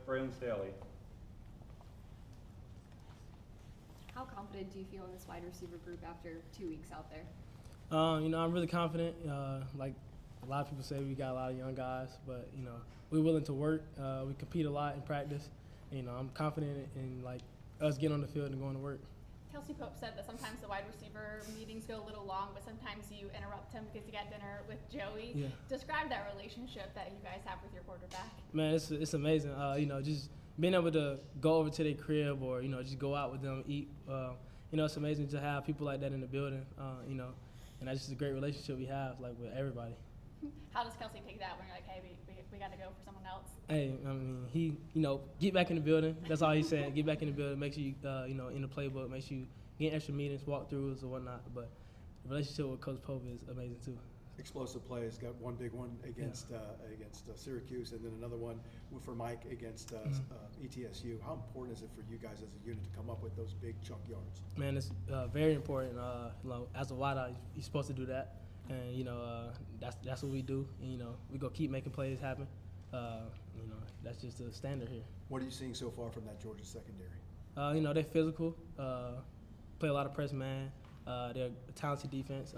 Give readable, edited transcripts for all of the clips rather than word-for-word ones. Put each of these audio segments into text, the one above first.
Braylon Staley. How confident do you feel in this wide receiver group after 2 weeks out there? I'm really confident. Like a lot of people say, we got a lot of young guys, but we're willing to work. We compete a lot in practice. I'm confident in like us getting on the field and going to work. Kelsey Pope said that sometimes the wide receiver meetings go a little long, but sometimes you interrupt him because you got dinner with Joey. Yeah. Describe that relationship that you guys have with your quarterback. Man, it's amazing. Just being able to go over to their crib or just go out with them, eat. It's amazing to have people like that in the building. And that's just a great relationship we have like with everybody. How does Kelsey take that when you're like, hey, we got to go for someone else? Hey, I mean, he, get back in the building. That's all he said. Get back in the building. Make sure you, in the playbook. Make sure you get extra meetings, walkthroughs, or whatnot. But the relationship with Coach Pope is amazing too. Explosive plays. Got one big one against Syracuse, and then another one for Mike against ETSU. How important is it for you guys as a unit to come up with those big chunk yards? Man, it's very important. As a wideout, you're supposed to do that. And that's what we do. And, we go keep making plays happen. That's just the standard here. What are you seeing so far from that Georgia secondary? They're physical. Play a lot of press man. They're a talented defense.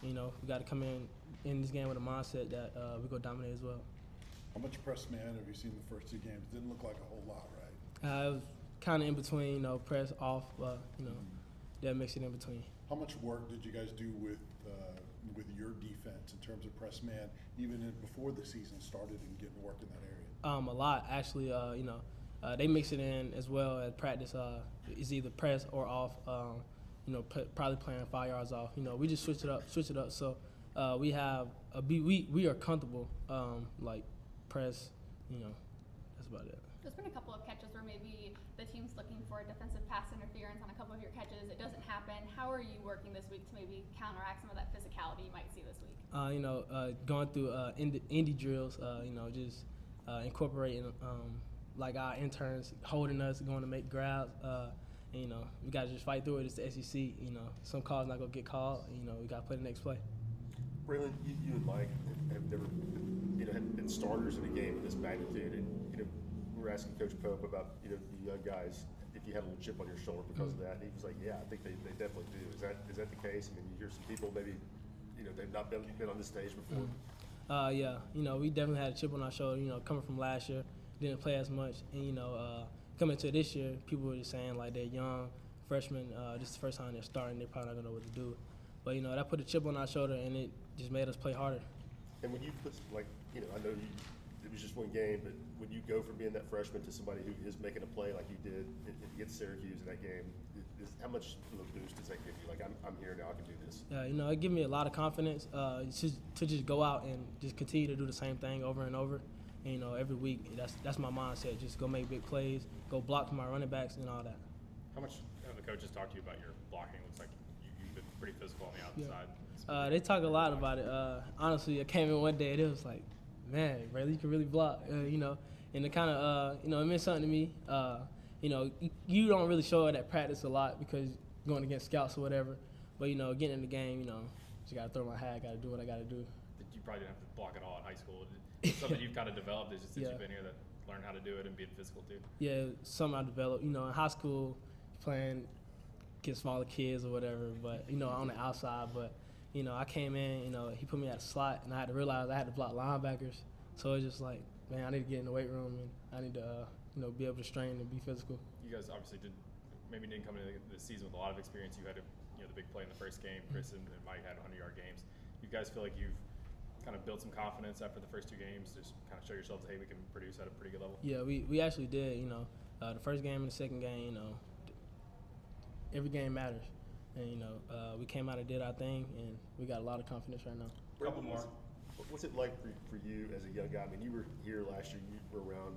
We got to come in this game with a mindset that we go dominate as well. How much press man have you seen the first two games? Didn't look like a whole lot, right? It was kind of in between. Press off. They're mixing in between. How much work did you guys do with your defense in terms of press man, even before the season started and getting work in that area? A lot actually. They mix it in as well at practice. It's either press or off. Probably playing 5 yards off. We just switch it up. So we have we are comfortable like press. That's about it. There's been a couple of catches where maybe the team's looking for a defensive pass interference on a couple of your catches. It doesn't happen. How are you working this week to maybe counteract some of that physicality you might see this week? Going through indie drills. Just incorporating like our interns holding us, going to make grabs. We got to just fight through it. It's the SEC. Some calls not gonna get called. We got to play the next play. Braylon, you and Mike have never been starters in a game of this magnitude, and we were asking Coach Pope about the young guys if you had a little chip on your shoulder because of that, and he was like, yeah, I think they definitely do. Is that the case? I mean, you hear some people maybe they've not been on this stage before. Yeah, we definitely had a chip on our shoulder. Coming from last year, didn't play as much, and coming to this year, people were just saying like they're young freshmen. This is the first time they're starting. They're probably not gonna know what to do. But that put a chip on our shoulder, and it just made us play harder. And when you put I know it was just one game, but when you go from being that freshman to somebody who is making a play like you did against Syracuse in that game, how much of a boost does that give you? Like I'm here now, I can do this. It gives me a lot of confidence to just go out and just continue to do the same thing over and over. And, every week, that's my mindset. Just go make big plays, go block for my running backs and all that. How much have the coaches talked to you about your blocking? Looks like you've been pretty physical on the outside. Yeah. They talk a lot about it. Honestly, I came in one day and it was like, man, Braylon, you can really block, and it kind of, it meant something to me. You don't really show it at practice a lot because going against scouts or whatever, but, getting in the game, just got to throw my hat, got to do what I got to do. You probably didn't have to block at all in high school. It's something you've kind of developed is just since you've been here that learn how to do it and being physical too. Yeah, something I developed. In high school, playing against smaller kids or whatever, but, on the outside, but I came in, he put me at a slot, and I had to realize I had to block linebackers. So it's just like, man, I need to get in the weight room, and I need to, be able to strain and be physical. You guys obviously didn't come into the season with a lot of experience. You had the big play in the first game. Chris and Mike had 100-yard games. You guys feel like you've kind of built some confidence after the first two games, just kind of show yourselves, hey, we can produce at a pretty good level? Yeah, we actually did. The first game and the second game, every game matters. And, we came out and did our thing, and we got a lot of confidence right now. Couple more. What's it like for you as a young guy? I mean, you were here last year. You were around,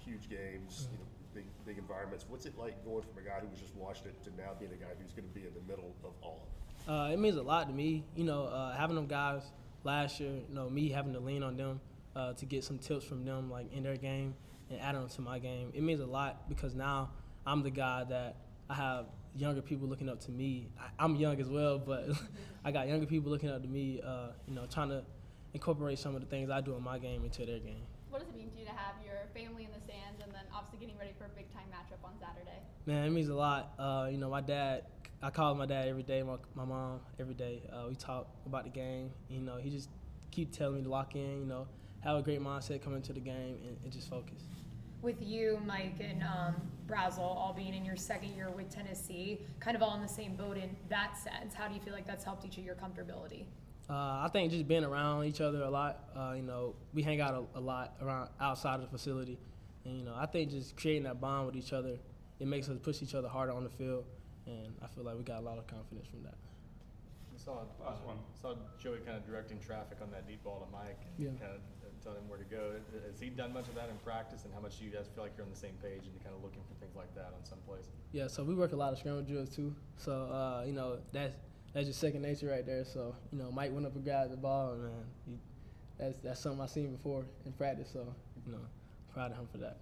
huge games, big environments. What's it like going from a guy who was just watching it to now being a guy who's going to be in the middle of all of it? It means a lot to me. Having them guys last year, me having to lean on them to get some tips from them, like in their game, and add them to my game. It means a lot because now I'm the guy that I have younger people looking up to me. I'm young as well, but I got younger people looking up to me, trying to incorporate some of the things I do in my game into their game. What does it mean to you to have your family in the stands, obviously getting ready for a big time matchup on Saturday. Man, it means a lot. My dad, I call my dad every day, my mom every day. We talk about the game. He just keep telling me to lock in, have a great mindset coming into the game and just focus. With you, Mike, and Brazel all being in your second year with Tennessee, kind of all in the same boat in that sense, how do you feel like that's helped each of your comfortability? I think just being around each other a lot. We hang out a lot around outside of the facility. And, I think just creating that bond with each other, it makes us push each other harder on the field. And I feel like we got a lot of confidence from that. We saw Joey kind of directing traffic on that deep ball to Mike and kind of telling him where to go. Has he done much of that in practice, and how much do you guys feel like you're on the same page and you're kind of looking for things like that on some plays? Yeah, so we work a lot of scramble drills too. So, that's just second nature right there. So, Mike went up and grabbed the ball, and man, that's something I've seen before in practice. So, proud of him for that.